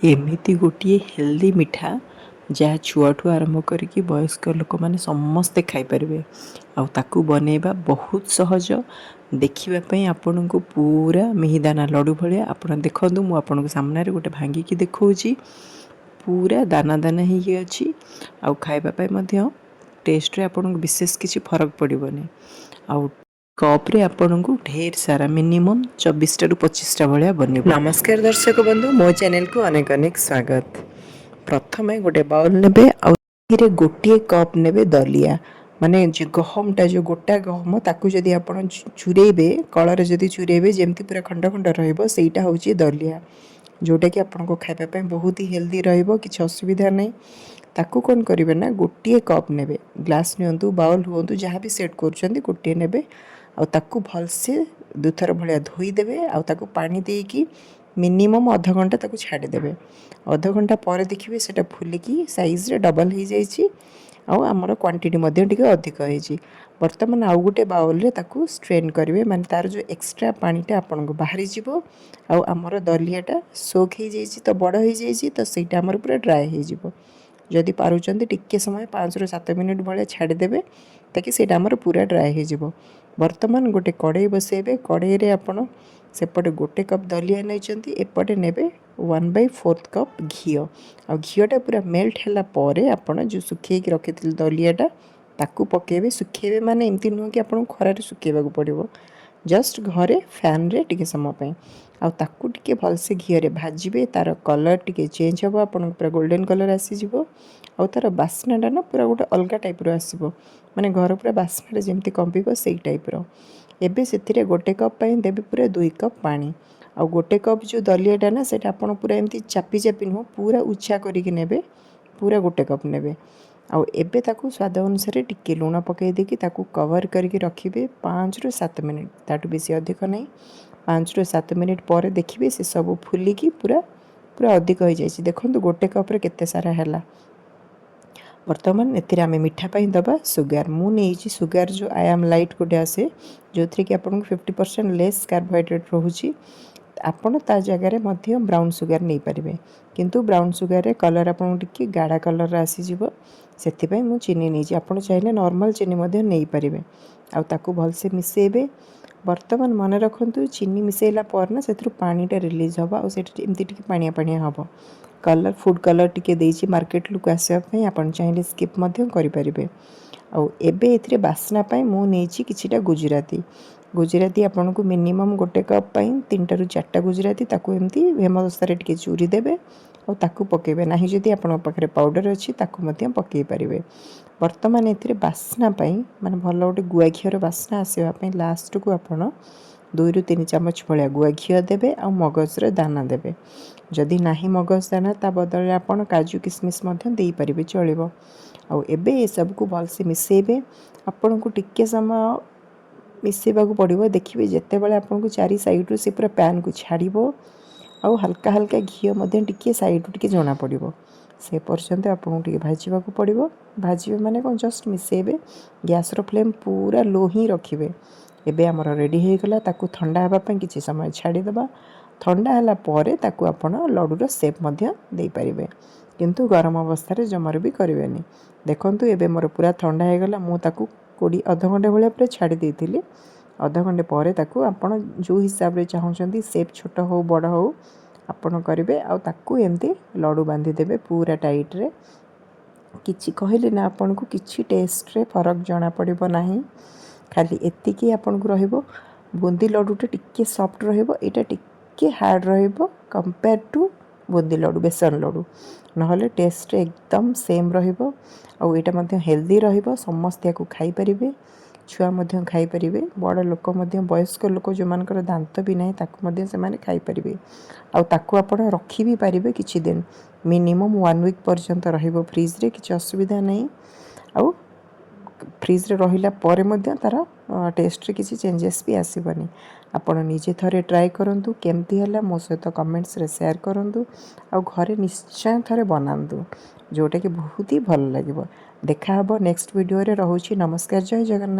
एमिति गोटे हेल्दी मिठा जहाँ छुआठू आरंभ करके वयस्क लोक मैंने समस्ते खाईपारे आउ बनैबा बहुत सहज देखापी आपण को पूरा मिहिदाना लड्डू भाया आप देखूँ मुझे सामने गोटे भांगिकी देखी पूरा दाना दाना ही अच्छी आउ खावाई टेस्ट्रे आपन विशेष किसी फरक पड़ोनी आउ कप्रे आपन को ढेर सारा मिनिमम 24 टा 25 टा भाया बन। नमस्कार दर्शक बंधु मो चैनल को अनेक अनेक स्वागत। प्रथमे गोटे बाउल नेबे आउ गोटे कप नेबे दलिया माने जो गहमटा जो गोटा गहम ताकू जदि आपण चुरेबे कलर जदि चुरेबे जेमती पूरा खंड खंड रहइबो सेटा होची दलिया जोटा कि आपन को खाइबा पय बहुत ही हेल्दी रहइबो किछ असुविधा नै। ताकू कोन करिवे ना गोटे कप नेबे ग्लास नियंतु बाउल होंतु जहाँ भी सेट करूछंती गोटे नेबे आउ ताकू भलसे दुथर भलिया धोई देबे आउ ताकू पानी देकी मिनिमम आधा घंटा ताकू छाड़ी देबे। आधा घंटा पर देखिबे सेटा फुलिकी साइज रे डबल हो जाइछि आउ हमर क्वांटिटी मध्ये टिके अधिक होइछि। वर्तमान आउ गोटे बाउल रे ताकू स्ट्रेन करिवे माने तार जो एक्स्ट्रा पानीटा आपन को बाहरी जिवो आउ हमर दलियाटा सोक हो जाइछि तो बड़ हो जाइछि तो सेटा हमर पूरा ड्राई हो जिवो। जदि पारुचंती टिके समय 5 ରୁ 7 मिनिट भले छाड़ी देबे ताकि सेटा हमर पूरा ड्राई हो जिवो। वर्तमान गोटे कड़ाई बसेबे कड़ाई रे आपण सेपटे गोटे कप दलिया नैचंती एपटे नेबे 1/4 कप घी आ घीटा पूरा मेल्ट हैला परे आपण जो सुखे की रखिथिल दलियाटा ताकू पकेबे सुखेबे माने एमती नुह कि आपण खरा रे सुखेबा को पड़िबो जस्ट घरे फैन रे टिके समय पे आ ताकू टिके भलसे घी रे भाजिबे तार कलर टिके चेंज हबो आपण पूरा गोल्डन कलर आसी जिवो आ तार बास्नाटा ना पूरा गोटे अलग टाइप रो आसीबो माने घर पूरा बास्ना रे जेमती कंपिबो सेई टाइप रो। एबे सेथिरे गोटे कप पय देबे पूरा 2 कप पानी आ गोटे कप जो दलियाटा ना सेटा आपण पूरा एमती चापी चापी नुह पूरा उच्छा करिके नेबे पूरा गोटे कप नेबे आउ एबे ताकू स्वाद अनुसार टिके लूण पकई देकी ताकू कवर करके रखिबे 5 ରୁ 7 मिनिट ताटू बेसी अधिक नहीं 5 ରୁ 7 मिनिट पर देखिबे से सब फुलिकी पूरा पूरा अधिक हो जाइछि। देखंतु गोटे कप रे केते सारा हैला। वर्तमान एथिरे आमे मिठा पई दबा सुगर मु नेछि सुगर जो आई एम लाइट गोटे आसे जो थ्री कि आपन 50% लेस कार्बोहाइड्रेट रहुछि आपण ता जगह रे मध्य ब्राउन सुगर नै परिबे किंतु ब्राउन सुगर रे कलर आपन टिके गाढ़ा कलर आसी जिवो सेति पई मु चीनी नेछि आपण चाहिले नॉर्मल चीनी मध्य नै परिबे आ ताकू भलसे मिसेबे। वर्तमान मन रखंतु चीनी मिसेला पर ना सेथरु पानीटा रिलीज हबा आ सेठी एमती टिके पानिया पानिया हबो कलर फूड कलर टिके देछि मार्केट लुक आसे पई आपण चाहिले स्किप मध्य करि परिबे। आ एबे एथिरे बासना पई मु नेछि किछिटा गुजराती गुजराती आपन को मिनिमम गोटे कप पई 3 टा 4 गुजराती ताकू एमती हेमदस्तारे टिके चूरी देबे और ताकू पकेबे नाही जदि आपन पाखरे पाउडर अछि ताकू मध्य पकेई परिबे। वर्तमान एथिरे बासना पई माने भलो गोटे गुआ घियर बासना आसीबा पई लास्ट को आपन 2 ରୁ 3 चामच भलिया गुआ घिय देबे आ मगज रे दाना देबे जदि नाही मगज दाना ता बदले आपन काजू किशमिश मध्य देई परिबे चलिबो। आ एबे ए सब को भलसे मिसेबे आपन को टिके समय मिसेबा को पड़िबो देखिबे जेते बेले आपन को चारि साइड रो से पूरा पैन को छाड़िबो आउ हल्का हल्का घी मध्य टिके साइड टिके जना पड़िबो से पर्यंत आपन टिके भाजीबा को पड़िबो भाजीबे माने कोन जस्ट मिसेबे गैस रो फ्लेम पूरा लो ही रखिबे। एबे हमर रेडी हे गला ताकू ठंडा हेबा पय किछि समय छाड़ी देबा ठंडा हला परे ताकू आपन लड्डू रो शेप मध्य देई परिबे किंतु गरम अवस्था रे जमर भी करिवेनी। देखंतु एबे मोर पूरा ठंडा हे गला मु ताकू कोडी आधा घंटा भलिया पूरा छाड़ी देइतिली आधा घंटे परे ताकू आपण जो हिसाब रे चाहउछंती शेप छोट हो बड़ हो आपण करिवे आ ताकू एमती लड्डू बांधी देबे पूरा टाइट रे किछि कहले ना आपण को किछि टेस्ट रे फरक जणा पड़िबो नाही खाली एतिकी आपण को रहइबो बुंदी लड्डू टे टिके सॉफ्ट रहइबो एटा टिके हार्ड रहइबो कंपेयर टू बुंदी लड्डू बेसन लड्डू नहले टेस्ट एकदम सेम रहइबो आ एटा मध्ये हेल्दी रहइबो समस्त याकू खाई परिबे छुआ मध्य खाई परिबे बड़ लोक मध्य वयस्क लोक जो मानकर दांत भी नाही ताकू मध्य से माने खाई परिबे आ ताकू आपण रखी भी परिबे किछि दिन मिनिमम 1 वीक पर्यंत रहइबो फ्रिज रे किछि असुविधा नाही आ फ्रिज रे रहिला परे मध्य तार टेस्ट रे किछि चेंजेस भी आसीबनी। आपण निजे थरे ट्राई करंतु केमती हला मो सहित कमेंट्स रे शेयर करंतु आ घरे निश्चय थरे बनांतु जोटा कि बहुत ही भल लागिबो। देखा हबो नेक्स्ट वीडियो रे रहउची। नमस्कार जय जगन्नाथ।